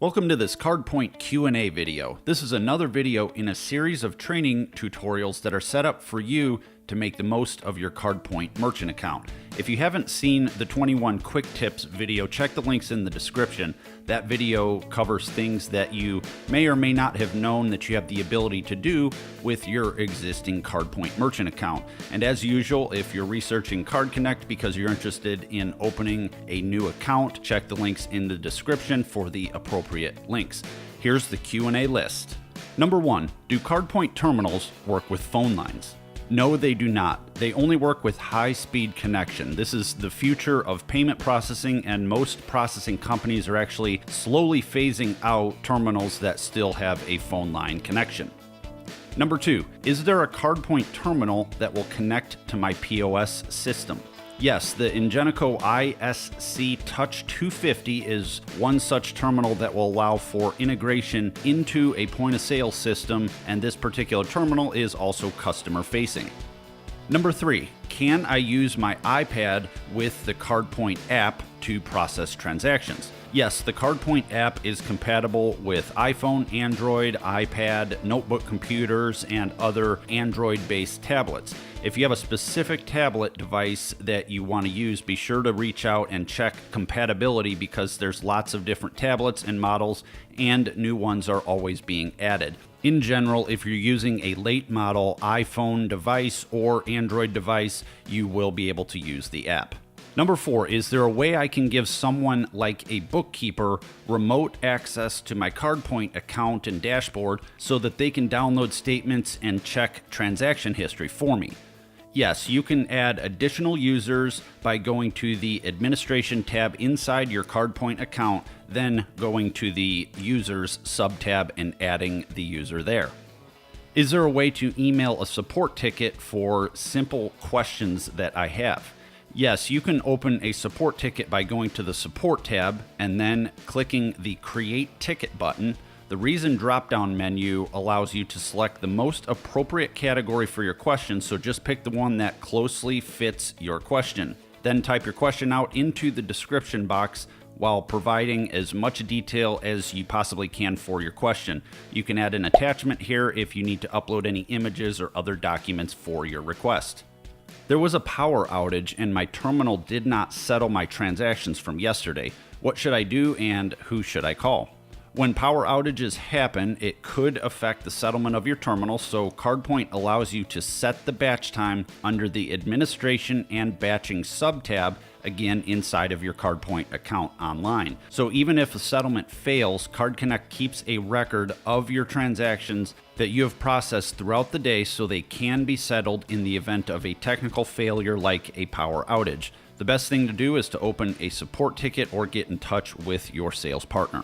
Welcome to this CardPointe Q&A video. This is another video in a series of training tutorials that are set up for you to make the most of your CardPointe merchant account. If you haven't seen the 21 quick tips video, check the links in the description. That video covers things that you may or may not have known that you have the ability to do with your existing CardPointe merchant account. And as usual, if you're researching CardConnect because you're interested in opening a new account, check the links in the description for the appropriate links. Here's the Q&A list. Number 1, do CardPointe terminals work with phone lines? No, they do not. They only work with high-speed connection. This is the future of payment processing, and most processing companies are actually slowly phasing out terminals that still have a phone line connection. Number 2, is there a CardPointe terminal that will connect to my POS system? Yes, the Ingenico ISC Touch 250 is one such terminal that will allow for integration into a point-of-sale system, and this particular terminal is also customer-facing. Number 3, can I use my iPad with the CardPointe app to process transactions? Yes, the CardPointe app is compatible with iPhone, Android, iPad, notebook computers, and other Android-based tablets. If you have a specific tablet device that you want to use, be sure to reach out and check compatibility because there's lots of different tablets and models, and new ones are always being added. In general, if you're using a late model iPhone device or Android device, you will be able to use the app. Number 4, is there a way I can give someone like a bookkeeper remote access to my CardPointe account and dashboard so that they can download statements and check transaction history for me? Yes, you can add additional users by going to the Administration tab inside your CardPointe account, then going to the Users sub-tab and adding the user there. Is there a way to email a support ticket for simple questions that I have? Yes, you can open a support ticket by going to the Support tab and then clicking the Create Ticket button. The Reason drop-down menu allows you to select the most appropriate category for your question, so just pick the one that closely fits your question. Then type your question out into the description box while providing as much detail as you possibly can for your question. You can add an attachment here if you need to upload any images or other documents for your request. There was a power outage and my terminal did not settle my transactions from yesterday. What should I do and who should I call? When power outages happen, it could affect the settlement of your terminal, so CardPointe allows you to set the batch time under the Administration and Batching sub-tab, again inside of your CardPointe account online. So even if a settlement fails, CardConnect keeps a record of your transactions that you have processed throughout the day so they can be settled in the event of a technical failure like a power outage. The best thing to do is to open a support ticket or get in touch with your sales partner.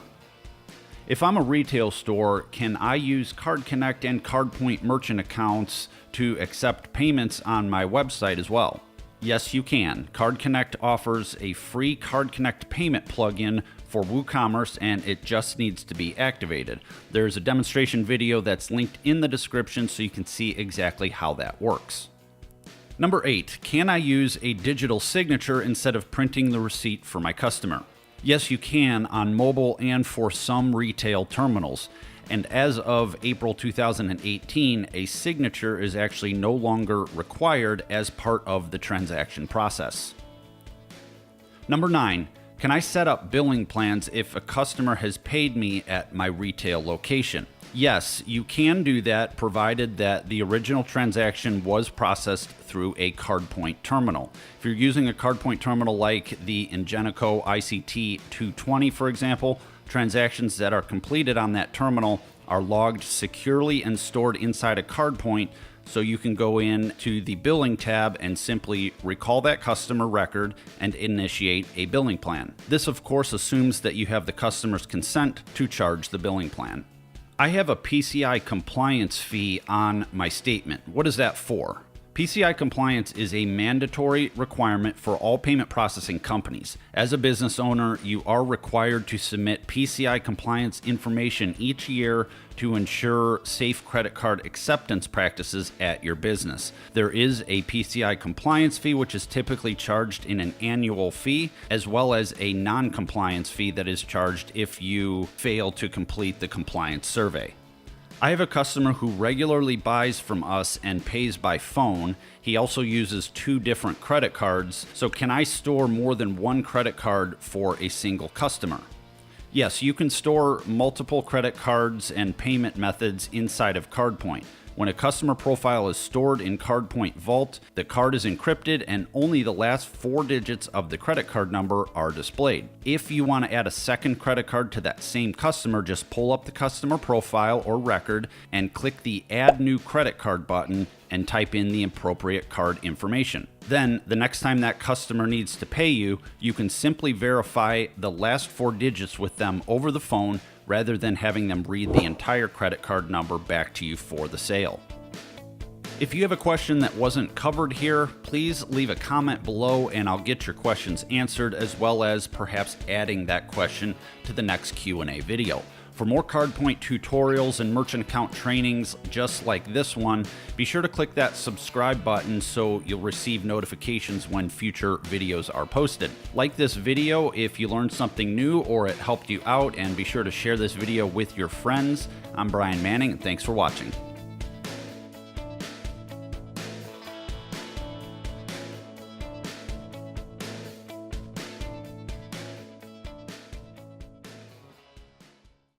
If I'm a retail store, can I use CardConnect and CardPointe merchant accounts to accept payments on my website as well? Yes, you can. CardConnect offers a free CardConnect payment plugin for WooCommerce, and it just needs to be activated. There's a demonstration video that's linked in the description so you can see exactly how that works. Number 8, can I use a digital signature instead of printing the receipt for my customer? Yes, you can on mobile and for some retail terminals. And as of April 2018, a signature is actually no longer required as part of the transaction process. Number 9, can I set up billing plans if a customer has paid me at my retail location? Yes, you can do that provided that the original transaction was processed through a CardPointe terminal. If you're using a CardPointe terminal like the Ingenico ICT 220, for example, transactions that are completed on that terminal are logged securely and stored inside a CardPointe, so you can go in to the Billing tab and simply recall that customer record and initiate a billing plan. This, of course, assumes that you have the customer's consent to charge the billing plan. I have a PCI compliance fee on my statement. What is that for? PCI compliance is a mandatory requirement for all payment processing companies. As a business owner, you are required to submit PCI compliance information each year to ensure safe credit card acceptance practices at your business. There is a PCI compliance fee, which is typically charged in an annual fee, as well as a non-compliance fee that is charged if you fail to complete the compliance survey. I have a customer who regularly buys from us and pays by phone. He also uses 2 different credit cards. So can I store more than one credit card for a single customer? Yes, you can store multiple credit cards and payment methods inside of CardPointe. When a customer profile is stored in CardPointe Vault, the card is encrypted and only the last 4 digits of the credit card number are displayed. If you want to add a second credit card to that same customer, just pull up the customer profile or record and click the Add New Credit Card button and type in the appropriate card information. Then, the next time that customer needs to pay you, you can simply verify the last 4 digits with them over the phone rather than having them read the entire credit card number back to you for the sale. If you have a question that wasn't covered here, please leave a comment below and I'll get your questions answered, as well as perhaps adding that question to the next Q&A video. For more CardPointe tutorials and merchant account trainings just like this one, be sure to click that subscribe button so you'll receive notifications when future videos are posted. Like this video if you learned something new or it helped you out, and be sure to share this video with your friends. I'm Brian Manning, and thanks for watching.